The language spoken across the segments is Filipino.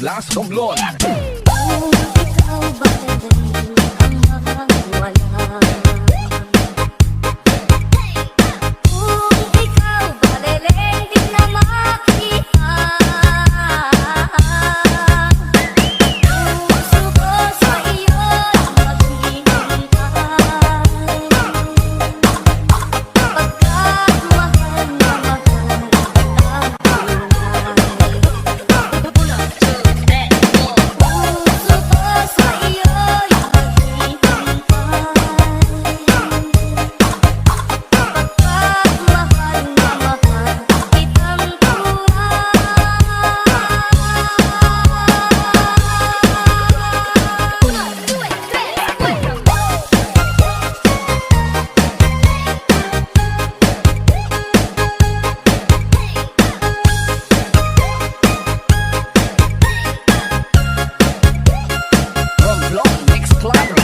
tablas romblon. Ikaw ba ang mawala? Kung ikaw ba di na makita, puso ko sa iyo'y maghihintay. Pagkat mahal na mahal kitang tunay. Puso ko sa iyo'y maghihintay. Pagkat mahal na mahal kitang Romblon Mix Club Records.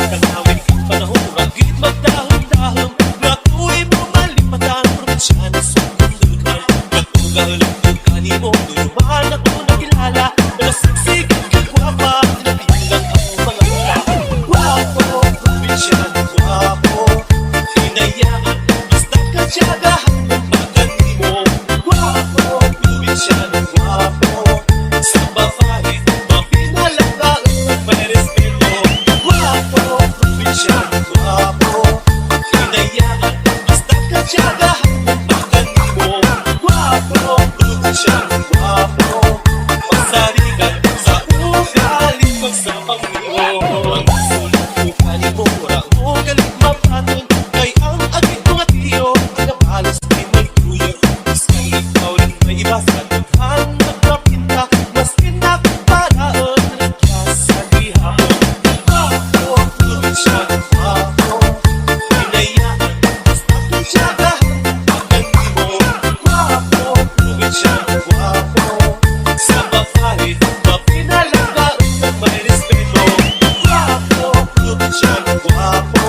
Tanawin panahon, ragit magdahon-dahon. Nakuwi mo malimatang probinsya na sumundutan. Nagtugal-tug kanimo, duluman ako nakilala. Nasiksik ang guwapa, tinabilang ang mga mula. Guwapo, probinsya na guwapo. Hinayaan, basta katsagahan ang magandi mo. Guwapo, probinsya na guwapo. Sa babae, mapinalagaan at may respeto. Guwapo, probinsya na guwapo. Hinayaan, basta katsagahan ang magandi mo. Guwapo, probinsya na guwapo. Masarigan sa ugali, magsapang mo. Ang sulit ugali mo, rao galit mapaton. Kay ang agit mga tiyo, nagabalos di may tuyo. Gusto ikaw rin may iba sa daghan magpapinta. Mas pinakaparaan, nagkas sa gihapon. Guwapo, probinsya na guwapo. Hinayaan, basta katsagahan ang magandi mo. Guwapo, probinsya na guwapo. Sa babae, mapinalagaan at may respeto. Guwapo, probinsya na guwapo.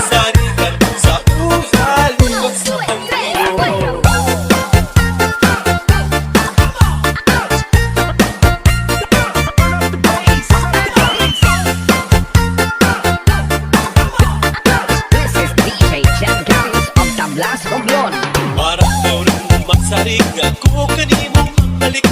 Sarigan sa ugali, magsapang mo. This is DJ Jan Garis of tablas romblon. Para daw rin magsarigan ko kanimo magbalik